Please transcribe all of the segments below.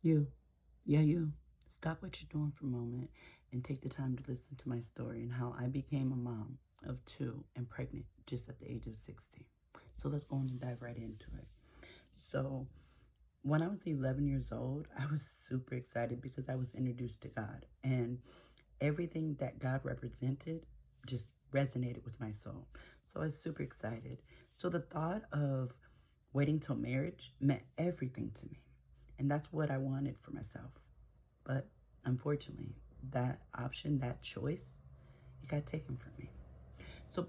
You, yeah, you. Stop what you're doing for a moment and take the time to listen to my story and how I became a mom of two and pregnant just at the age of 60. So let's go on and dive right into it. So, when I was 11 years old, I was super excited because I was introduced to God, and everything that God represented just resonated with my soul. So I was super excited. So the thought of waiting till marriage meant everything to me. And that's what I wanted for myself. But unfortunately, that option, that choice, it got taken from me. So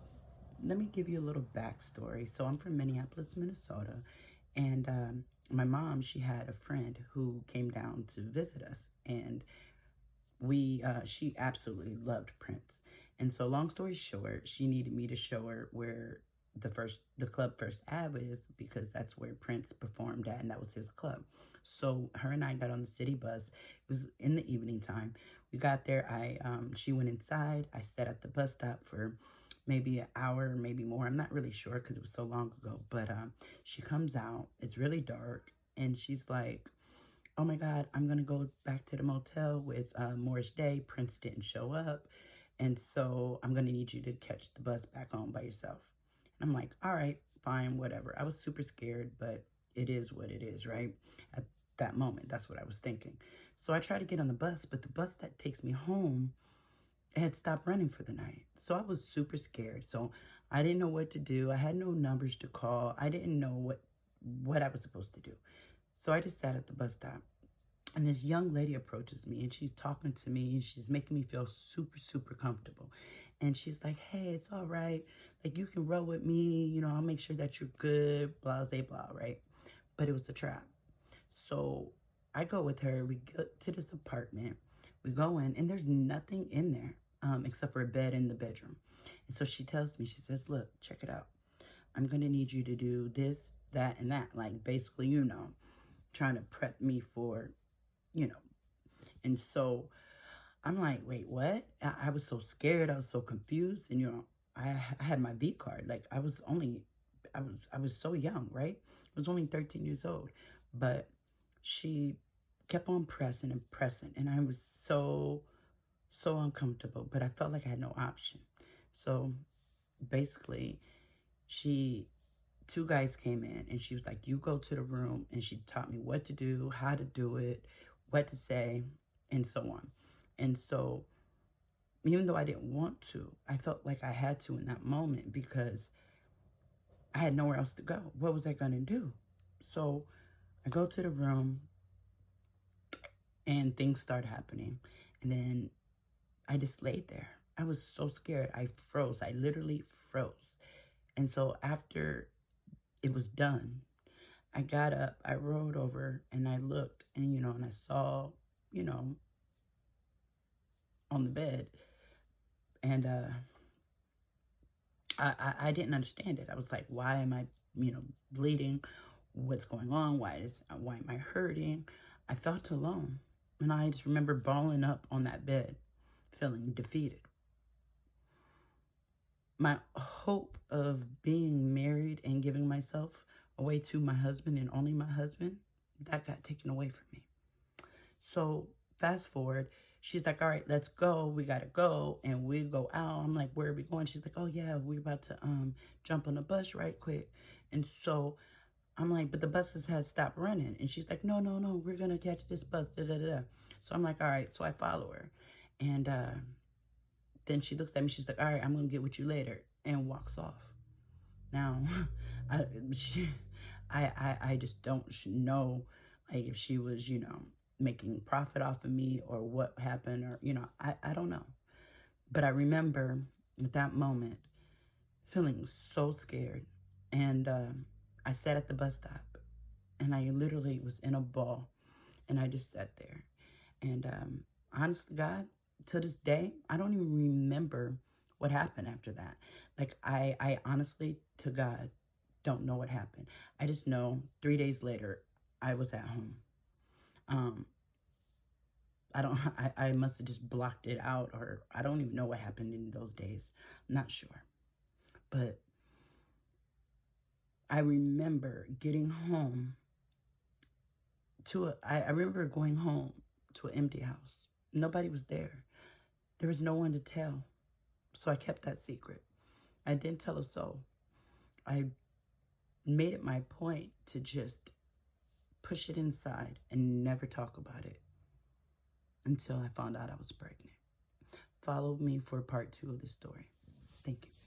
let me give you a little backstory. So I'm from Minneapolis, Minnesota, and my mom, she had a friend who came down to visit us, and she absolutely loved Prince. And so long story short, she needed me to show her where the club First Ave is, because that's where Prince performed at, and that was his club. So her and I got on the city bus. It was in the evening time. We got there. She went inside. I sat at the bus stop for maybe an hour, maybe more. I'm not really sure because it was so long ago. But she comes out. It's really dark, and she's like, oh my God, I'm going to go back to the motel with Morris Day. Prince didn't show up. And so I'm going to need you to catch the bus back home by yourself. And I'm like, all right, fine, whatever. I was super scared, but it is what it is, right? At that moment, that's what I was thinking. So I tried to get on the bus, but the bus that takes me home had stopped running for the night. So I was super scared. So I didn't know what to do. I had no numbers to call. I didn't know what I was supposed to do. So I just sat at the bus stop. And this young lady approaches me and she's talking to me and she's making me feel super, super comfortable. And she's like, hey, it's all right. Like, you can roll with me. You know, I'll make sure that you're good, blah, blah, blah, right? But it was a trap. So I go with her. We get to this apartment. We go in and there's nothing in there except for a bed in the bedroom. And so she tells me, she says, look, check it out. I'm going to need you to do this, that, and that. Like, basically, trying to prep me for, you know. And so I'm like, wait, what? I was so scared. I was so confused. And, I had my V card. Like, I was so young, right? I was only 13 years old. But she kept on pressing and pressing. And I was so, so uncomfortable. But I felt like I had no option. So basically, she two guys came in and she was like, you go to the room, and she taught me what to do, how to do it, what to say, and so on. And so even though I didn't want to, I felt like I had to in that moment because I had nowhere else to go. What was I going to do? So I go to the room and things start happening. And then I just laid there. I was so scared. I froze. I literally froze. And so after it was done, I got up, I rolled over, and I looked, and, and I saw, you know, on the bed. And I didn't understand it. I was like, why am I, bleeding? What's going on? Why am I hurting? I felt alone. And I just remember balling up on that bed, feeling defeated. My hope of being married and giving myself away to my husband and only my husband, that got taken away from me. So fast forward, she's like, all right, let's go. We got to go. And we go out. I'm like, where are we going? She's like, oh yeah, we're about to jump on the bus right quick. And so I'm like, but the buses had stopped running. And she's like, no, no, no, we're going to catch this bus. Da, da, da, da. So I'm like, all right. So I follow her. And then she looks at me. She's like, all right, I'm going to get with you later. And walks off. Now, I, she, I just don't know, like, if she was, making profit off of me or what happened, or, I don't know. But I remember at that moment feeling so scared. And I sat at the bus stop and I literally was in a ball, and I just sat there. And honestly, God, to this day, I don't even remember what happened after that. Like, I honestly, to God, don't know what happened. I just know 3 days later, I was at home. Um, I must have just blocked it out, or I don't even know what happened in those days. I'm not sure. But I remember getting home I remember going home to an empty house. Nobody was there. There was no one to tell. So I kept that secret. I didn't tell a soul. I made it my point to just push it inside and never talk about it until I found out I was pregnant. Follow me for part 2 of the story. Thank you.